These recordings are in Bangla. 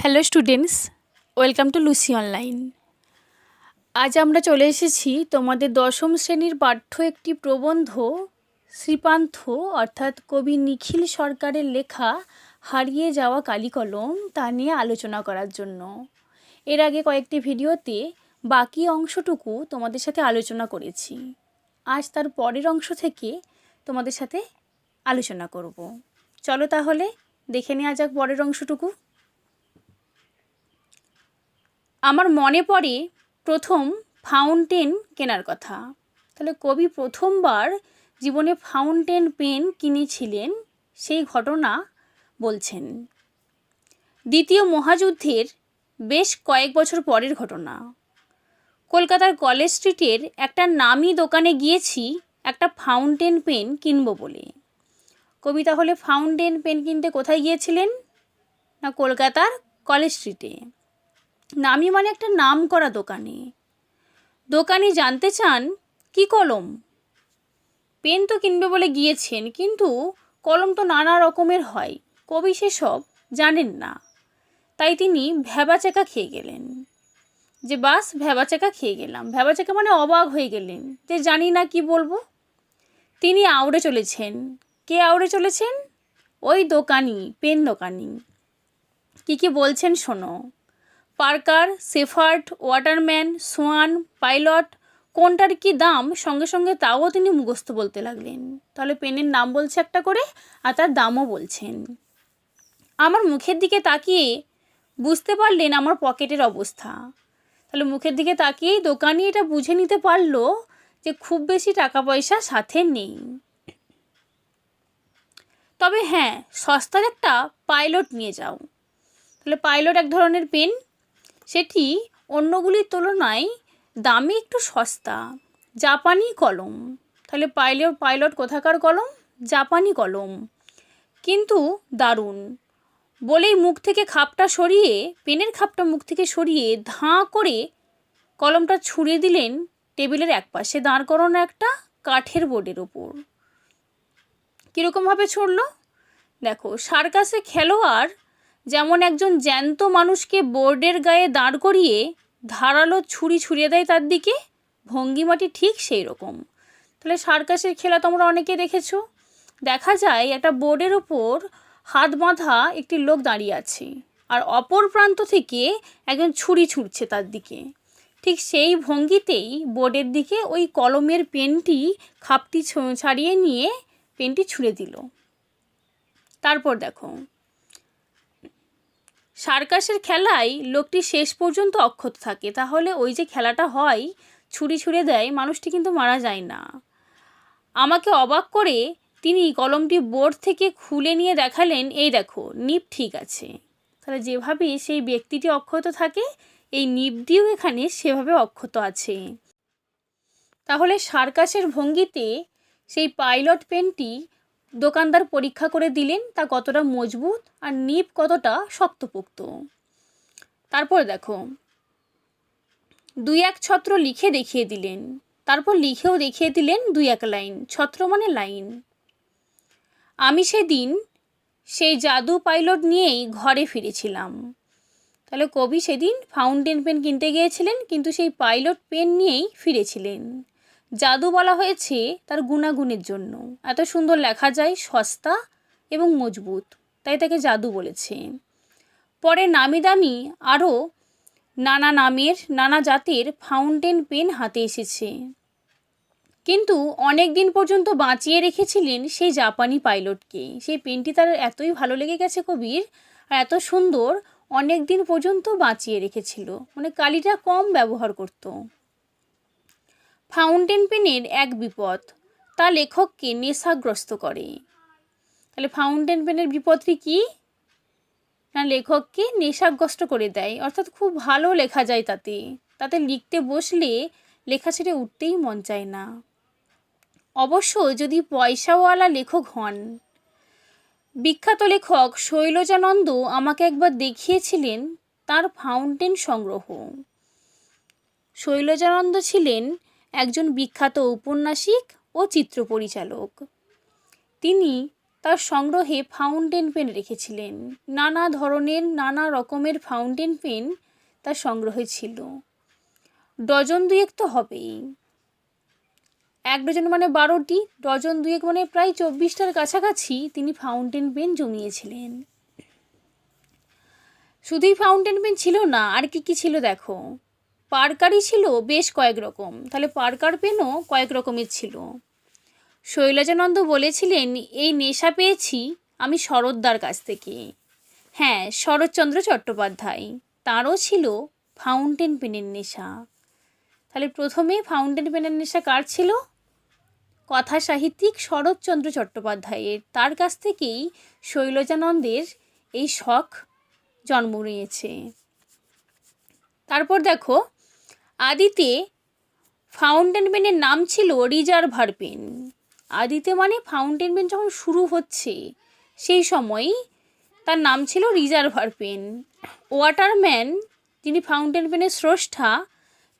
Hello students, welcome to Lucy online. আজ আমরা চলে এসেছি তোমাদের দশম শ্রেণীর পাঠ্য একটি প্রবন্ধ শ্রীপান্থ অর্থাৎ কবি নিখিল সরকারের লেখা হারিয়ে যাওয়া কালিকলম তা নিয়ে আলোচনা করার জন্য। এর আগে কয়েকটি ভিডিওতে বাকি অংশটুকু তোমাদের সাথে আলোচনা করেছি। আজ তার পরের অংশ থেকে তোমাদের সাথে আলোচনা করব। চলো তাহলে দেখে নেওয়া যাক পরের অংশটুকু। আমার মনে পড়ে প্রথম ফাউন্টেন কেনার কথা। তাহলে কবি প্রথমবার জীবনে ফাউন্টেন পেন কিনেছিলেন সেই ঘটনা বলছেন। দ্বিতীয় মহাযুদ্ধের বেশ কয়েক বছর পরের ঘটনা। কলকাতার কলেজ স্ট্রিটের একটা নামি দোকানে গিয়েছি একটা ফাউন্টেন পেন কিনবো বলে। কবি তাহলে ফাউন্টেন পেন কিনতে কোথায় গিয়েছিলেন? না, কলকাতার কলেজ স্ট্রিটে। নামি মানে একটা নাম করা দোকানে। দোকানি জানতে চান কি কলম। পেন তো কিনবে বলে গিয়েছেন, কিন্তু কলম তো নানা রকমের হয়, কবি সেসব জানেন না। তাই তিনি ভ্যাবাচ্যাকা খেয়ে গেলেন। যে বাস ভ্যাবাচ্যাকা খেয়ে গেলাম, ভ্যাবাচ্যাকা মানে অবাক হয়ে গেলেন যে জানি না কি বলবো। তিনি আউড়ে চলেছেন। কে আউড়ে চলেছেন? ওই দোকানি, পেন দোকানি। কি বলছেন শোনো। Parker, Sheaffer, Waterman, Swan, Pilot, কোনটার কি দাম সঙ্গে সঙ্গে তাও তিনি মুখস্থ বলতে লাগলেন। তাহলে পেনের নাম বলছে একটা করে আর তার দামও বলছেন। আমার মুখের দিকে তাকিয়ে বুঝতে পারলেন আমার পকেটের অবস্থা। তাহলে মুখের দিকে তাকিয়েই দোকানি এটা বুঝে নিতে পারলো যে খুব বেশি টাকা পয়সা সাথে নেই। তবে হ্যাঁ, সস্তার একটা পাইলট নিয়ে যাও। তাহলে পাইলট এক ধরনের পেন, সেটি অন্যগুলির তুলনায় দামে একটু সস্তা। জাপানি কলম। তাহলে পাইলট কোথাকার কলম? জাপানি কলম, কিন্তু দারুণ। বলেই মুখ থেকে খাপটা সরিয়ে, পেনের খাপটা মুখ থেকে সরিয়ে ধাঁ করে কলমটা ছুঁড়ে দিলেন টেবিলের একপাশে দাঁড় করানো একটা কাঠের বোর্ডের ওপর। কীরকমভাবে ছুঁড়ল দেখো। সার্কাসে খেলোয়াড় যেমন একজন জ্যান্ত মানুষকে বোর্ডের গায়ে দাঁড় করিয়ে ধারালো ছুরি ছুঁড়িয়ে দেয় তার দিকে, ভঙ্গিমাটি ঠিক সেই রকম। তাহলে সার্কাসের খেলা তোমরা অনেকে দেখেছো। দেখা যায় একটা বোর্ডের ওপর হাত বাঁধা একটি লোক দাঁড়িয়ে আছে আর অপর প্রান্ত থেকে একজন ছুরি ছুঁড়ছে তার দিকে। ঠিক সেই ভঙ্গিতেই বোর্ডের দিকে ওই কলমের পেনটি খাপটি ছাড়িয়ে নিয়ে পেনটি ছুঁড়ে দিল। তারপর দেখো, সার্কাসের খেলায় লোকটি শেষ পর্যন্ত অক্ষত থাকে। তাহলে ওই যে খেলাটা হয়, ছুরি ছুঁড়ে দেয়, মানুষটি কিন্তু মারা যায় না। আমাকে অবাক করে তিনি কলমটি বোর্ড থেকে খুলে নিয়ে দেখালেন, এই দেখো নিব ঠিক আছে। তাহলে যেভাবে সেই ব্যক্তিটি অক্ষত থাকে, এই নিবটিও এখানে সেভাবে অক্ষত আছে। তাহলে সার্কাসের ভঙ্গিতে সেই পাইলট পেনটি দোকানদার পরীক্ষা করে দিলেন তা কতটা মজবুত আর নিব কতটা শক্তপোক্ত। তারপর দেখো, 2-1 ছত্র লিখে দেখিয়ে দিলেন। তারপর লিখেও দেখিয়ে দিলেন 2-1 লাইন। ছত্র মানে লাইন। আমি সেদিন সেই জাদু পাইলট নিয়েই ঘরে ফিরেছিলাম। তাহলে কবি সেদিন ফাউন্টেন পেন কিনতে গিয়েছিলেন, কিন্তু সেই পাইলট পেন নিয়েই ফিরেছিলেন। জাদু বলা হয়েছে তার গুণাগুণের জন্য। এত সুন্দর লেখা যায়, সস্তা এবং মজবুত, তাই তাকে জাদু বলেছে। পরে নামি দামি আরও নানা নামের নানা জাতের ফাউন্টেন পেন হাতে এসেছে, কিন্তু অনেক দিন পর্যন্ত বাঁচিয়ে রেখেছিলেন সেই জাপানি পাইলটকে। সেই পেনটি তার এতই ভালো লেগে গেছে কবির, আর এত সুন্দর, অনেক দিন পর্যন্ত বাঁচিয়ে রেখেছিল, মানে কালিটা কম ব্যবহার করত। ফাউন্টেন পেনের এক বিপদ, তা লেখককে নেশাগ্রস্ত করে। তাহলে ফাউন্টেন পেনের বিপদটি কি? না, লেখককে নেশাগ্রস্ত করে দেয়, অর্থাৎ খুব ভালো লেখা যায় তাতে লিখতে বসলে লেখা ছেড়ে উঠতেই মন চায় না। অবশ্য যদি পয়সাওয়ালা লেখক হন। বিখ্যাত লেখক শৈলজানন্দ আমাকে একবার দেখিয়েছিলেন তার ফাউন্টেন সংগ্রহ। শৈলজানন্দ ছিলেন একজন বিখ্যাত ঔপন্যাসিক ও চিত্র পরিচালক। তিনি তার সংগ্রহে ফাউন্টেন পেন রেখেছিলেন। নানা ধরনের নানা রকমের ফাউন্টেন পেন তার সংগ্রহে ছিল। ডজন দুয়েক তো হবেই। 1 ডজন মানে 12টি, ডজন দুয়েক মানে প্রায় 24টার কাছাকাছি তিনি ফাউন্টেন পেন জমিয়েছিলেন। শুধুই ফাউন্টেন পেন ছিল না, আর কি কি ছিল দেখো। পার্কারই ছিল বেশ কয়েক রকম, তাহলে পার্কার পেনও কয়েক রকমের ছিল। শৈলজানন্দ বলেছিলেন, এই নেশা পেয়েছি আমি শরৎদার কাছ থেকে। হ্যাঁ, শরৎচন্দ্র চট্টোপাধ্যায়, তারও ছিল ফাউন্টেন পেনের নেশা। তাহলে প্রথমে ফাউন্টেন পেনের নেশা কার ছিল? কথা সাহিত্যিক শরৎচন্দ্র চট্টোপাধ্যায়ের। তার কাছ থেকেই শৈলজানন্দের এই শখ জন্ম নিয়েছে। তারপর দেখো, আদিতে ফাউন্টেন পেনের নাম ছিল রিজার্ভার পেন। আদিতে মানে ফাউন্টেন পেন যখন শুরু হচ্ছে সেই সময়ই তার নাম ছিল রিজার্ভার পেন। ওয়াটারম্যান, যিনি ফাউন্টেন পেনের স্রষ্টা,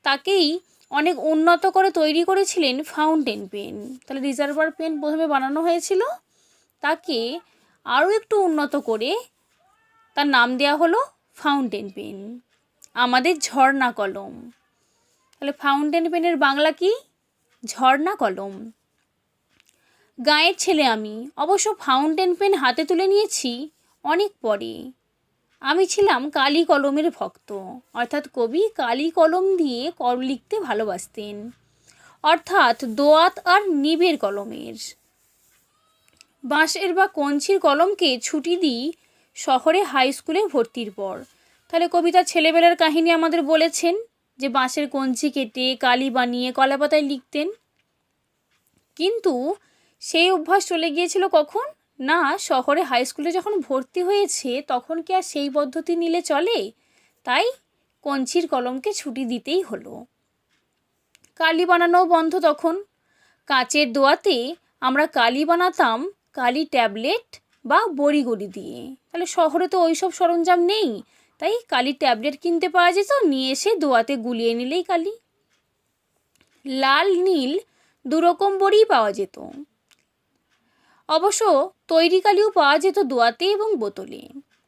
তাকেই অনেক উন্নত করে তৈরি করেছিলেন ফাউন্টেন পেন। তাহলে রিজার্ভার পেন প্রথমে বানানো হয়েছিল, তাকে আরও একটু উন্নত করে তার নাম দেওয়া হলো ফাউন্টেন পেন। আমাদের ঝর্ণা কলম, তাহলে ফাউন্টেন পেনের বাংলা কি? ঝর্ণা কলম। গাঁয়ের ছেলে আমি, অবশ্য ফাউন্টেন পেন হাতে তুলে নিয়েছি অনেক পরে। আমি ছিলাম কালি কলমের ভক্ত, অর্থাৎ কবি কালি কলম দিয়ে লিখতে ভালোবাসতেন, অর্থাৎ দোয়াত আর নিবের কলমের। বাঁশের বা কঞ্চির কলমকে ছুটি দিই শহরে হাই স্কুলে ভর্তির পর। তাহলে কবিতার ছেলেবেলার কাহিনী আমাদের বলেছেন যে বাঁশের কঞ্চি কেটে কালি বানিয়ে কলাপাতায় লিখতেন। কিন্তু সেই অভ্যাস চলে গিয়েছিল কখন? না, শহরে হাই স্কুলে যখন ভর্তি হয়েছে তখন কি আর সেই পদ্ধতি নিলে চলে? তাই কঞ্চির কলমকে ছুটি দিতেই হলো। কালি বানানোও বন্ধ তখন। কাচের দোয়াতে আমরা কালি বানাতাম কালি ট্যাবলেট বা বড়িগড়ি দিয়ে। তাহলে শহরে তো ওইসব সরঞ্জাম নেই, তাই কালি ট্যাবলেট কিনতে পাওয়া যেত, নিয়ে এসে দোয়াতে গুলিয়ে নিলেই কালি। লাল নীল দুরকম বড়িই পাওয়া যেত। অবশ্য তৈরি কালিও পাওয়া যেত দোয়াতে এবং বোতলে।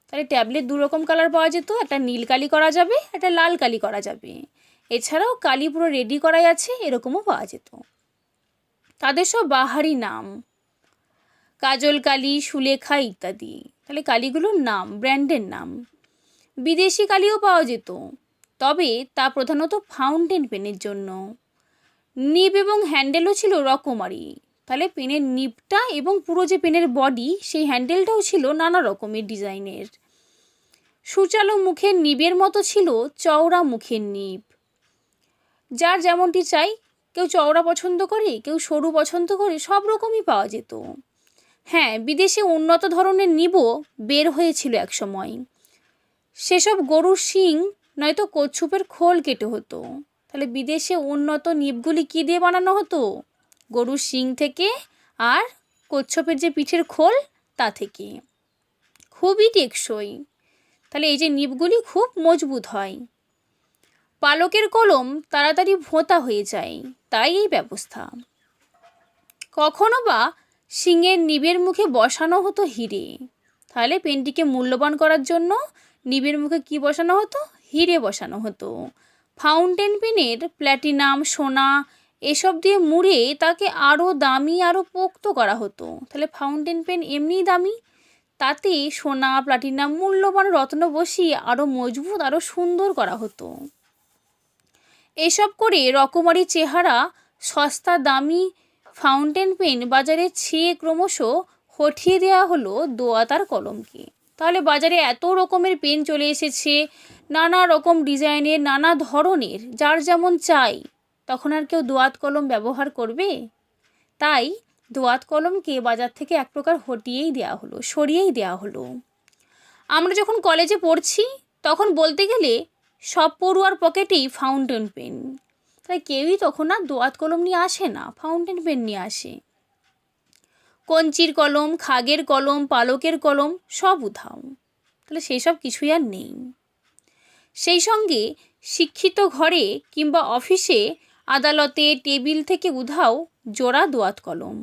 তাহলে ট্যাবলেট দুরকম কালার পাওয়া যেত, একটা নীল কালি করা যাবে, একটা লাল কালি করা যাবে। এছাড়াও কালি পুরো রেডি করাই আছে, এরকমও পাওয়া যেত। তাদের সব বাহারি নাম, কাজল কালি, সুলেখা ইত্যাদি। তাহলে কালিগুলোর নাম, ব্র্যান্ডের নাম। বিদেশি কালিও পাওয়া যেত, তবে তা প্রধানত ফাউন্টেন পেনের জন্য। নিব এবং হ্যান্ডেলও ছিল রকমারি। তাহলে পেনের নিবটা এবং পুরো যে পেনের বডি, সেই হ্যান্ডেলটাও ছিল নানা রকমের ডিজাইনের। সুচালো মুখের নিবের মতো ছিল চওড়া মুখের নিব। যার যেমনটি চাই, কেউ চওড়া পছন্দ করে, কেউ সরু পছন্দ করে, সব রকমই পাওয়া যেত। হ্যাঁ, বিদেশে উন্নত ধরনের নিবও বের হয়েছিল এক সময়। সেসব গরুর শিং নয়তো কচ্ছপের খোল কেটে হতো। তাহলে বিদেশে উন্নত নিবগুলি কী দিয়ে বানানো হতো? গরুর শিং থেকে আর কচ্ছপের যে পিঠের খোল তা থেকে। খুবই টেকসই। তাহলে এই যে নিবগুলি খুব মজবুত হয়। পালকের কলম তাড়াতাড়ি ভোঁতা হয়ে যায়, তাই এই ব্যবস্থা। কখনো বা শিংয়ের নিবের মুখে বসানো হতো হিরে। তাহলে পেনটিকে মূল্যবান করার জন্য নিবের মুখে কি বসানো হতো? হিরে বসানো হতো। ফাউন্টেন পেনের প্ল্যাটিনাম, সোনা এসব দিয়ে মুড়ে তাকে আরও দামি, আরও পোক্ত করা হতো। তাহলে ফাউন্টেন পেন এমনিই দামি, তাতে সোনা, প্লাটিনাম, মূল্যবান রত্ন বসিয়ে আরও মজবুত, আরও সুন্দর করা হতো। এসব করে রকমারি চেহারা সস্তা দামি ফাউন্টেন পেন বাজারে ছেয়ে ক্রমশ হঠিয়ে দেওয়া হলো দোয়াতার কলমকে। তাহলে বাজারে এত রকমের পেন চলে এসেছে, নানা রকম ডিজাইনের, নানা ধরনের, যার যেমন চাই, তখন আর কেউ দোয়াত কলম ব্যবহার করবে? তাই দোয়াত কলমকে বাজার থেকে এক প্রকার হটিয়েই দেওয়া হলো, সরিয়েই দেওয়া হলো। আমরা যখন কলেজে পড়ছি তখন বলতে গেলে সব পড়ুয়ার পকেটেই ফাউন্টেন পেন। তাই কেউই তখন আর দোয়াত কলম নিয়ে আসে না, ফাউন্টেন পেন নিয়ে আসে। কঞ্চির কলম, খাগের কলম, পালকের কলম সব উধাও। তাহলে সেই সব কিছুই আর নেই। সেই সঙ্গে শিক্ষিত ঘরে কিংবা অফিসে, আদালতে, টেবিল থেকে উধাও জোড়া দোয়াত কলম।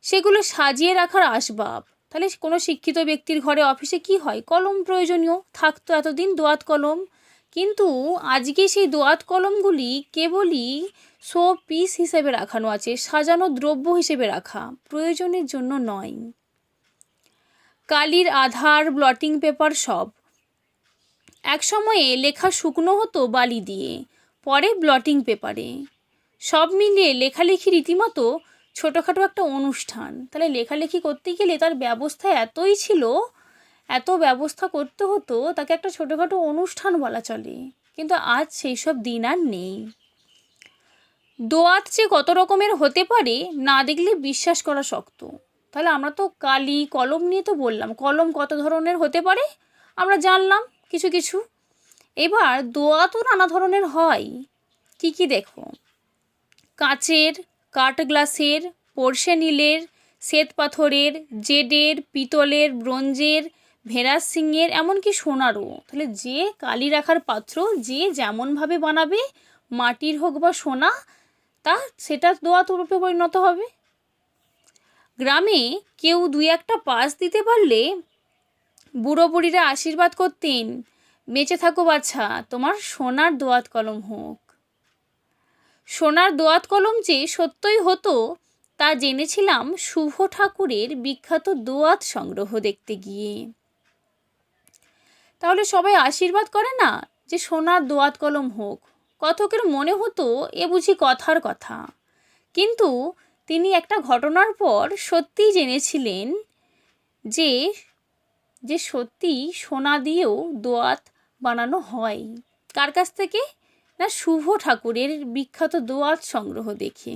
সেগুলো সাজিয়ে রাখার আসবাব। তাহলে কোনো শিক্ষিত ব্যক্তির ঘরে অফিসে কি হয়, কলম প্রয়োজনীয়, থাকতো এতদিন দোয়াত কলম। কিন্তু আজকে সেই দোয়াত কলমগুলি কেবলই শো পিস হিসেবে রাখানো আছে, সাজানো দ্রব্য হিসেবে রাখা, প্রয়োজনের জন্য নয়। কালির আধার, ব্লটিং পেপার সব। এক সময়ে লেখা শুকনো হতো বালি দিয়ে, পরে ব্লটিং পেপারে। সব মিলিয়ে লেখালেখি রীতিমতো ছোটোখাটো একটা অনুষ্ঠান। তাহলে লেখালেখি করতে গেলে তার ব্যবস্থা এতই ছিল, এত ব্যবস্থা করতে হতো, তাকে একটা ছোটোখাটো অনুষ্ঠান বলা চলে। কিন্তু আজ সেই সব দিন আর নেই। দোয়াত যে কত রকমের হতে পারে না দেখলে বিশ্বাস করা শক্ত। তাহলে আমরা তো কালি কলম নিয়ে তো বললাম, কলম কত ধরনের হতে পারে আমরা জানলাম কিছু কিছু। এবার দোয়াতও নানা ধরনের হয়। কি কি দেখো, কাচের, কাঠ গ্লাসের, পোর্সেনিলের, শ্বেত পাথরের, জেডের, পিতলের, ব্রোঞ্জের, ভেরাস সিংয়ের, এমনকি সোনারও। তাহলে যে কালি রাখার পাত্র যে যেমনভাবে বানাবে, মাটির হোক বা সোনা, সেটা দোয়াত রূপে পরিণত হবে। গ্রামে কেউ দুই একটা পাস দিতে পারলে বুড়ো বুড়িরা আশীর্বাদ করতেন, বেঁচে থাকো বাছা, তোমার সোনার দোয়াত কলম হোক। সোনার দোয়াত কলম যে সত্যই হতো তা জেনেছিলাম শুভ ঠাকুরের বিখ্যাত দোয়াত সংগ্রহ দেখতে গিয়ে। তাহলে সবাই আশীর্বাদ করে না যে সোনার দোয়াত কলম হোক, কথকের মনে হতো এ বুঝি কথার কথা। কিন্তু তিনি একটা ঘটনার পর সত্যিই জেনেছিলেন যে যে সত্যি সোনা দিয়েও দোয়াত বানানো হয়। কার কাছ থেকে না, শুভ ঠাকুরের বিখ্যাত দোয়াত সংগ্রহ দেখে।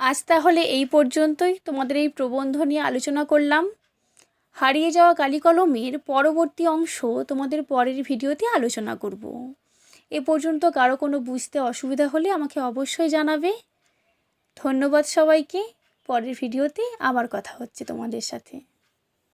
আজ তাহলে এই পর্যন্তই তোমাদের এই প্রবন্ধ নিয়ে আলোচনা করলাম। হারিয়ে যাওয়া কালি কলমের পরবর্তী অংশ তোমাদের পরের ভিডিওতে আলোচনা করব। এ পর্যন্ত কারো কোনো বুঝতে অসুবিধা হলে আমাকে অবশ্যই জানাবে। ধন্যবাদ সবাইকে। পরের ভিডিওতে আবার কথা হচ্ছে তোমাদের সাথে।